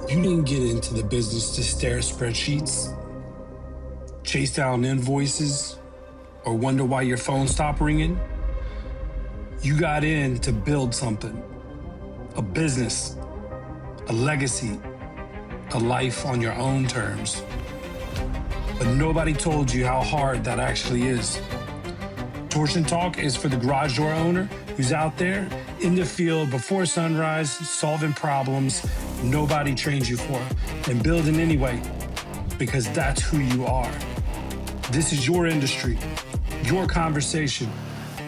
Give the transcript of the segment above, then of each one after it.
You didn't get into the business to stare at spreadsheets, chase down invoices, or wonder why your phone stopped ringing. You got in to build something, a business, a legacy, a life on your own terms. But nobody told you how hard that actually is. Torsion Talk is for the garage door owner who's out there in the field before sunrise, solving problems nobody trained you for, and building anyway, because that's who you are. This is your industry, your conversation.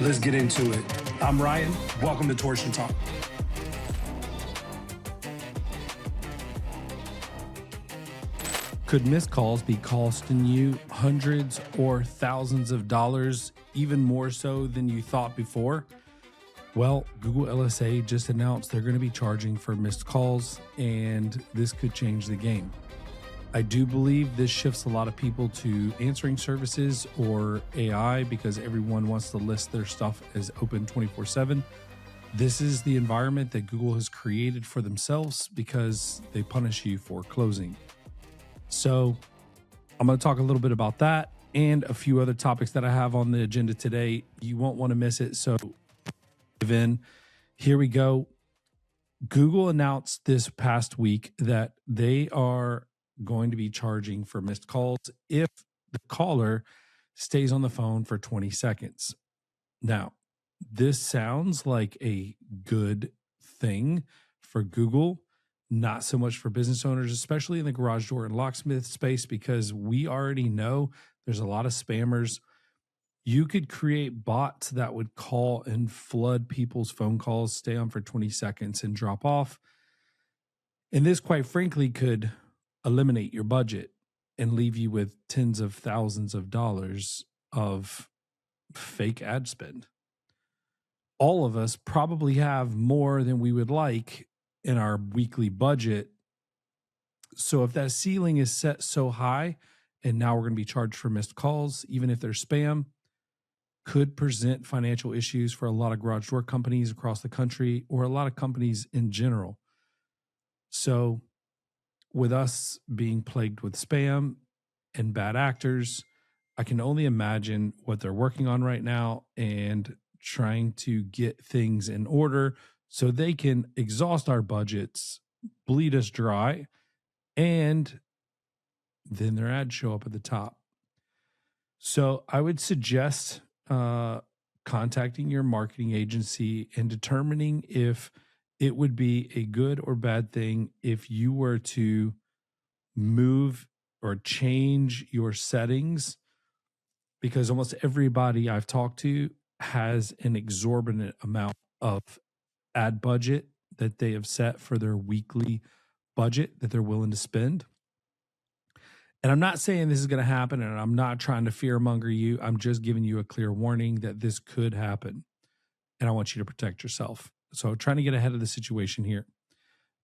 Let's get into it. I'm Ryan. Welcome to Torsion Talk. Could missed calls be costing you hundreds or thousands of dollars, even more so than you thought before? Well, Google LSA just announced they're going to be charging for missed calls, and this could change the game. I do believe this shifts a lot of people to answering services or AI because everyone wants to list their stuff as open 24/7. This is the environment that Google has created for themselves because they punish you for closing. So I'm going to talk a little bit about that and a few other topics that I have on the agenda today. You won't want to miss it. So here we go. Google announced this past week that they are going to be charging for missed calls if the caller stays on the phone for 20 seconds. Now, this sounds like a good thing for Google. Not so much for business owners, especially in the garage door and locksmith space, because we already know there's a lot of spammers. You could create bots that would call and flood people's phone calls, stay on for 20 seconds and drop off. And this, quite frankly, could eliminate your budget and leave you with tens of thousands of dollars of fake ad spend. All of us probably have more than we would like in our weekly budget. So if that ceiling is set so high and now we're going to be charged for missed calls, even if they're spam, could present financial issues for a lot of garage door companies across the country or a lot of companies in general. So with us being plagued with spam and bad actors, I can only imagine what they're working on right now and trying to get things in order so they can exhaust our budgets, bleed us dry, and then their ads show up at the top. So I would suggest contacting your marketing agency and determining if it would be a good or bad thing if you were to move or change your settings, because almost everybody I've talked to has an exorbitant amount of ad budget that they have set for their weekly budget that they're willing to spend. And I'm not saying this is going to happen, and I'm not trying to fearmonger you. I'm just giving you a clear warning that this could happen, and I want you to protect yourself. So trying to get ahead of the situation here.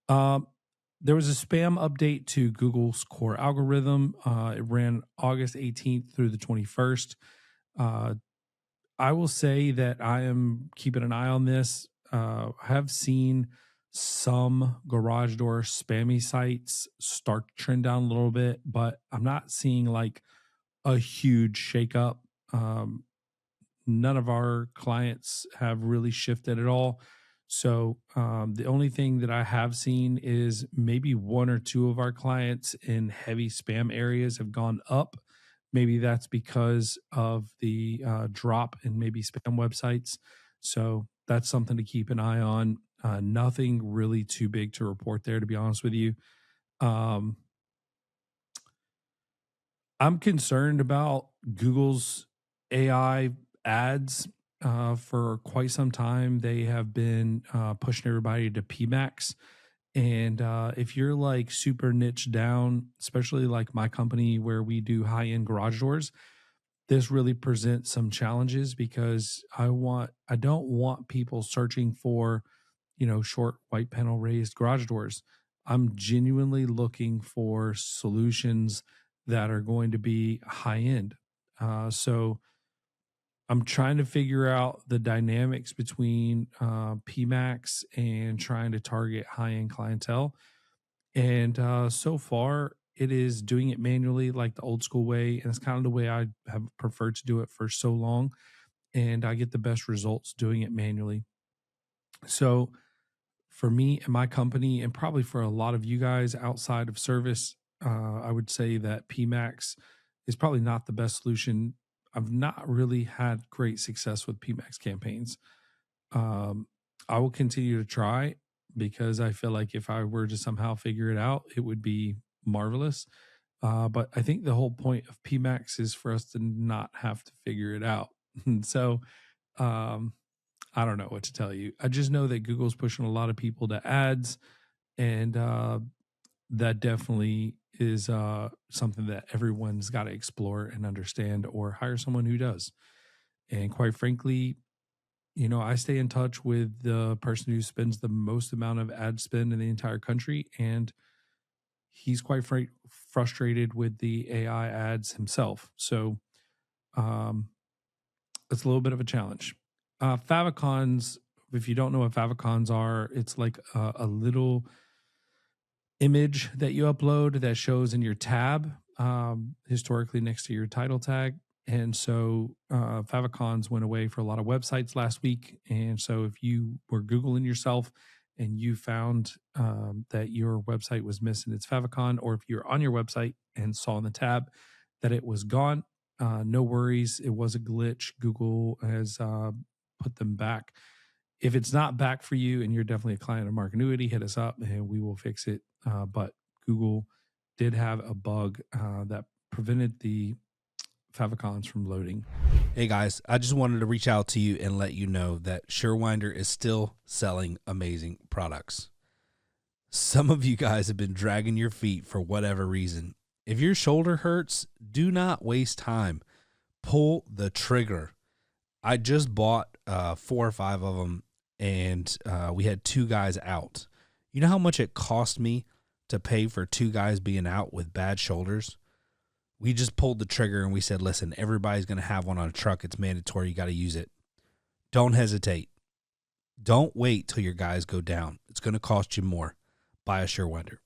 There was a spam update to Google's core algorithm. It ran August 18th through the 21st. I will say that I am keeping an eye on this. Have seen some garage door spammy sites start to trend down a little bit, but I'm not seeing like a huge shakeup. None of our clients have really shifted at all. So the only thing that I have seen is maybe one or two of our clients in heavy spam areas have gone up. Maybe that's because of the drop in maybe spam websites. So that's something to keep an eye on. Nothing really too big to report there, to be honest with you. I'm concerned about Google's AI ads. For quite some time, they have been pushing everybody to PMax. And if you're like super niche down, especially like my company where we do high-end garage doors, this really presents some challenges because I don't want people searching for, short white panel raised garage doors. I'm genuinely looking for solutions that are going to be high end. So I'm trying to figure out the dynamics between PMax and trying to target high end clientele. And so far, it is doing it manually like the old school way. And it's kind of the way I have preferred to do it for so long. And I get the best results doing it manually. So for me and my company, and probably for a lot of you guys outside of service, I would say that PMAX is probably not the best solution. I've not really had great success with PMAX campaigns. Um, I will continue to try because I feel like if I were to somehow figure it out, it would be marvelous. But I think the whole point of PMAX is for us to not have to figure it out. And so um, I don't know what to tell you. I just know that Google's pushing a lot of people to ads, and that definitely is something that everyone's got to explore and understand, or hire someone who does. And quite frankly, I stay in touch with the person who spends the most amount of ad spend in the entire country, and he's quite frustrated with the AI ads himself. So um, it's a little bit of a challenge. Favicons, if you don't know what favicons are, it's like a little image that you upload that shows in your tab, historically next to your title tag. And so favicons went away for a lot of websites last week. And so if you were Googling yourself and you found that your website was missing its favicon, or if you're on your website and saw in the tab that it was gone, no worries. It was a glitch. Google has put them back. If it's not back for you and you're definitely a client of Mark Annuity, hit us up and we will fix it. But Google did have a bug that prevented the favicons from loading. Hey guys, I just wanted to reach out to you and let you know that Surewinder is still selling amazing products. Some of you guys have been dragging your feet for whatever reason. If your shoulder hurts, do not waste time. Pull the trigger. I just bought 4 or 5 of them, and we had 2 guys out. You know how much it cost me to pay for 2 guys being out with bad shoulders? We just pulled the trigger and we said, listen, everybody's going to have one on a truck. It's mandatory. You got to use it. Don't hesitate. Don't wait till your guys go down. It's going to cost you more. Buy a Surewinder.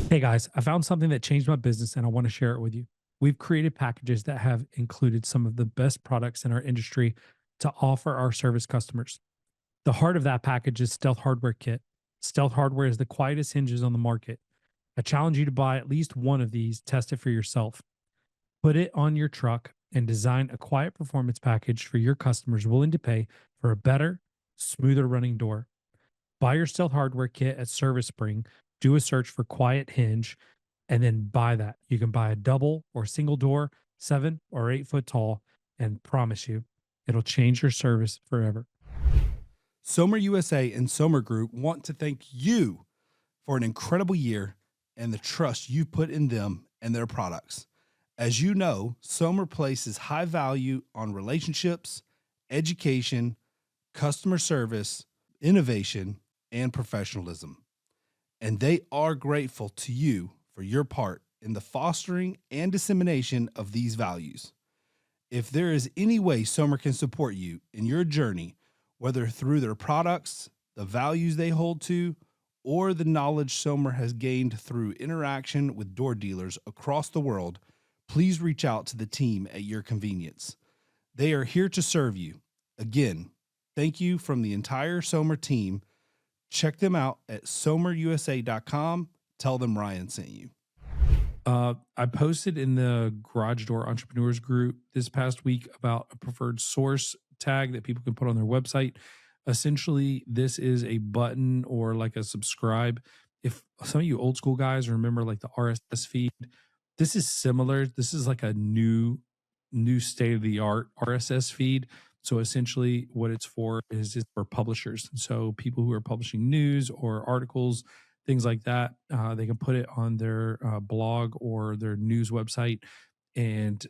Hey guys, I found something that changed my business and I want to share it with you. We've created packages that have included some of the best products in our industry to offer our service customers. The heart of that package is Stealth Hardware Kit. Stealth Hardware is the quietest hinges on the market. I challenge you to buy at least one of these, test it for yourself. Put it on your truck and design a quiet performance package for your customers willing to pay for a better, smoother running door. Buy your Stealth Hardware Kit at Service Spring, do a search for Quiet Hinge, and then buy that. You can buy a double or single door, 7 or 8 foot tall, and promise you, it'll change your service forever. Somer USA and Somer Group want to thank you for an incredible year and the trust you put in them and their products. As you know, Somer places high value on relationships, education, customer service, innovation, and professionalism. And they are grateful to you for your part in the fostering and dissemination of these values. If there is any way Somer can support you in your journey, whether through their products, the values they hold to, or the knowledge Somer has gained through interaction with door dealers across the world, please reach out to the team at your convenience. They are here to serve you. Again, thank you from the entire Somer team. Check them out at somerusa.com. Tell them Ryan sent you. I posted in the Garage Door Entrepreneurs group this past week about a preferred source tag that people can put on their website. Essentially, this is a button or like a subscribe. If some of you old school guys remember like the RSS feed, this is similar. This is like a new state of the art RSS feed. So essentially what it's for is it's for publishers. So people who are publishing news or articles, things like that, they can put it on their blog or their news website. And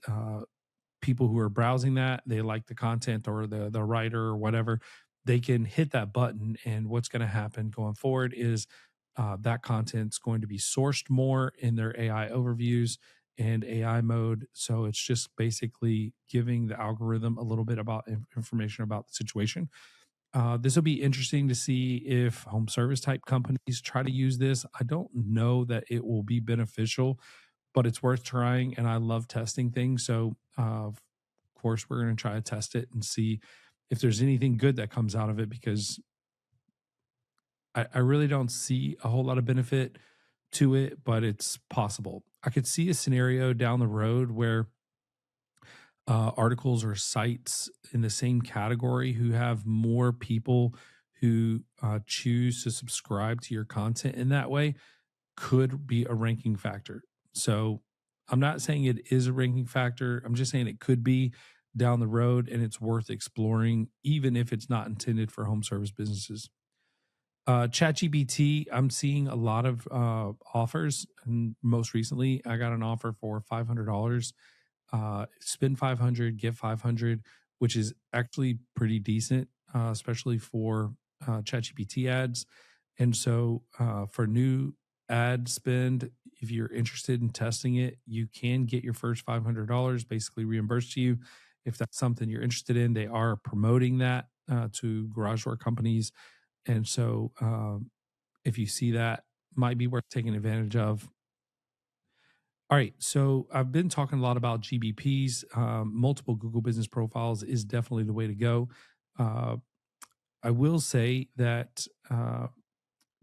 people who are browsing that, they like the content or the writer or whatever, they can hit that button. And what's going to happen going forward is that content's going to be sourced more in their AI overviews and AI mode. So it's just basically giving the algorithm a little bit about information about the situation. This will be interesting to see if home service type companies try to use this. I don't know that it will be beneficial, but it's worth trying. And I love testing things. So, of course, we're going to try to test it and see if there's anything good that comes out of it, because I really don't see a whole lot of benefit to it, but it's possible. I could see a scenario down the road where articles or sites in the same category who have more people who choose to subscribe to your content in that way could be a ranking factor. So I'm not saying it is a ranking factor. I'm just saying it could be down the road, and it's worth exploring, even if it's not intended for home service businesses. ChatGPT, I'm seeing a lot of offers. And most recently, I got an offer for $500. Spend 500, get 500, which is actually pretty decent, especially for ChatGPT ads. And so for new ad spend, if you're interested in testing it, you can get your first $500 basically reimbursed to you. If that's something you're interested in, they are promoting that to garage door companies. And so if you see that, might be worth taking advantage of. All right, so I've been talking a lot about GBPs. Multiple Google Business Profiles is definitely the way to go. Uh, I will say that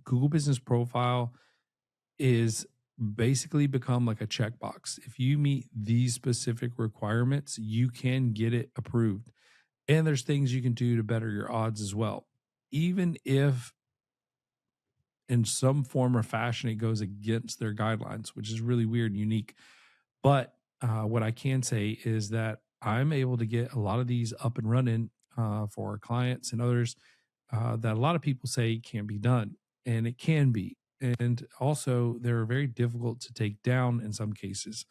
Google Business Profile is basically become like a checkbox. If you meet these specific requirements, you can get it approved. And there's things you can do to better your odds as well. Even if in some form or fashion it goes against their guidelines, which is really weird and unique. But what I can say is that I'm able to get a lot of these up and running for our clients and others that a lot of people say can't be done, and it can be. And also, they're very difficult to take down in some cases.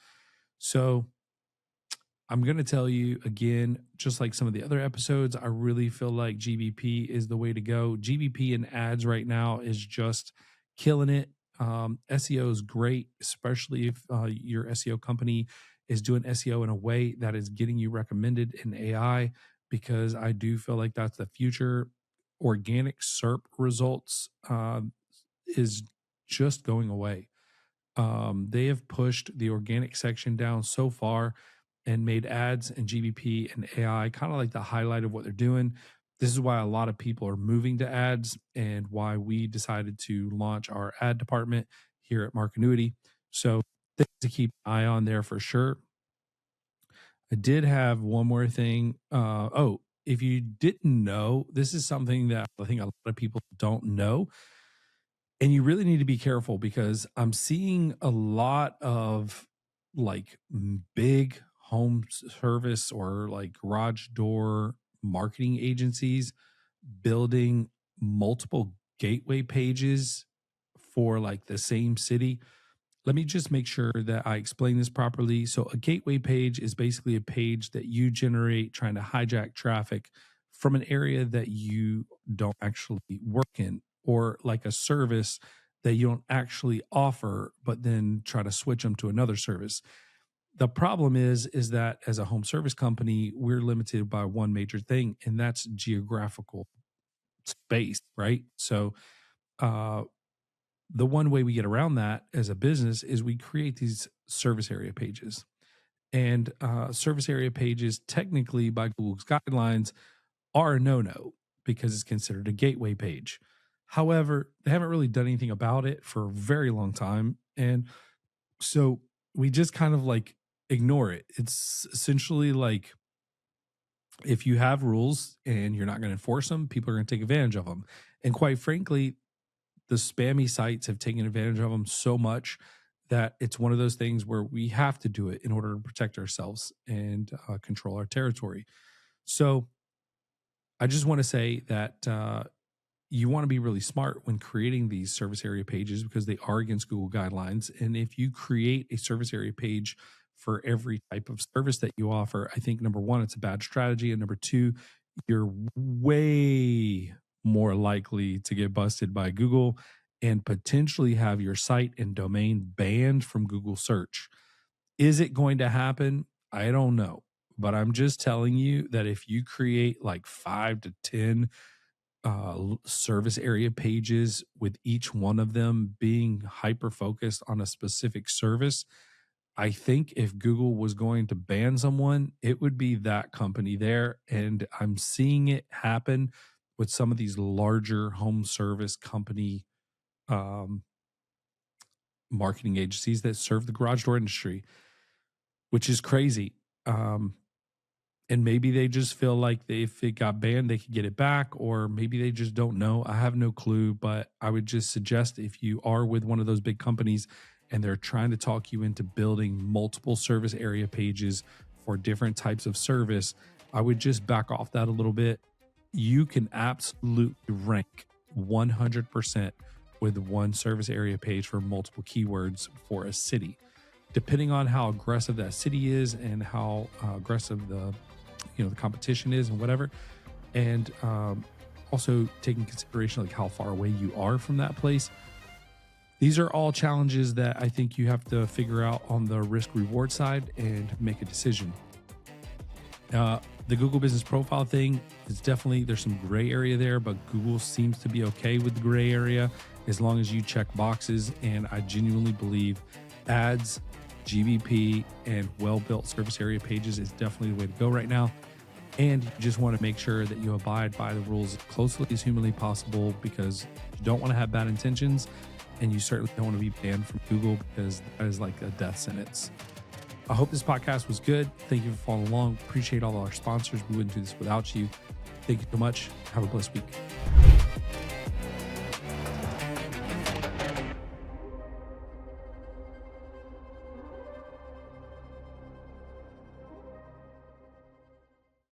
So I'm going to tell you again, just like some of the other episodes, I really feel like GBP is the way to go. GBP and ads right now is just killing it. SEO is great, especially if your SEO company is doing SEO in a way that is getting you recommended in AI, because I do feel like that's the future. Organic SERP results is just going away. They have pushed the organic section down so far and made ads and GBP and AI kind of like the highlight of what they're doing. This is why a lot of people are moving to ads, and why we decided to launch our ad department here at Markenuity. So things to keep an eye on there for sure. I did have one more thing. If you didn't know, this is something that I think a lot of people don't know. And you really need to be careful, because I'm seeing a lot of like big home service or like garage door marketing agencies building multiple gateway pages for like the same city. Let me just make sure that I explain this properly. So, a gateway page is basically a page that you generate trying to hijack traffic from an area that you don't actually work in, or like a service that you don't actually offer, but then try to switch them to another service. The problem is that as a home service company, we're limited by one major thing, and that's geographical space, right? So, uh, the one way we get around that as a business is we create these service area pages. And service area pages, technically by Google's guidelines, are a no-no because it's considered a gateway page. However, they haven't really done anything about it for a very long time. And so we just kind of like ignore it. It's essentially like, if you have rules and you're not going to enforce them, people are going to take advantage of them. And quite frankly, the spammy sites have taken advantage of them so much that it's one of those things where we have to do it in order to protect ourselves and control our territory. So I just want to say that you want to be really smart when creating these service area pages, because they are against Google guidelines. And if you create a service area page for every type of service that you offer, I think number one, it's a bad strategy. And number two, you're way more likely to get busted by Google and potentially have your site and domain banned from Google search. Is it going to happen? I don't know. But I'm just telling you that if you create like 5 to 10 service area pages, with each one of them being hyper focused on a specific service. I think if Google was going to ban someone, it would be that company there. And I'm seeing it happen with some of these larger home service company um, marketing agencies that serve the garage door industry, which is crazy. And maybe they just feel like if it got banned, they could get it back, or maybe they just don't know. I have no clue, but I would just suggest if you are with one of those big companies and they're trying to talk you into building multiple service area pages for different types of service, I would just back off that a little bit. You can absolutely rank 100% with one service area page for multiple keywords for a city, depending on how aggressive that city is and how aggressive the competition is and whatever. And also taking consideration like how far away you are from that place. These are all challenges that I think you have to figure out on the risk reward side and make a decision. The Google Business Profile thing is definitely, there's some gray area there, but Google seems to be okay with the gray area as long as you check boxes. And I genuinely believe ads, GBP, and well-built service area pages is definitely the way to go right now. And you just want to make sure that you abide by the rules as closely as humanly possible, because you don't want to have bad intentions, and you certainly don't want to be banned from Google, because that is like a death sentence. I hope this podcast was good. Thank you for following along. Appreciate all our sponsors. We wouldn't do this without you. Thank you so much. Have a blessed week.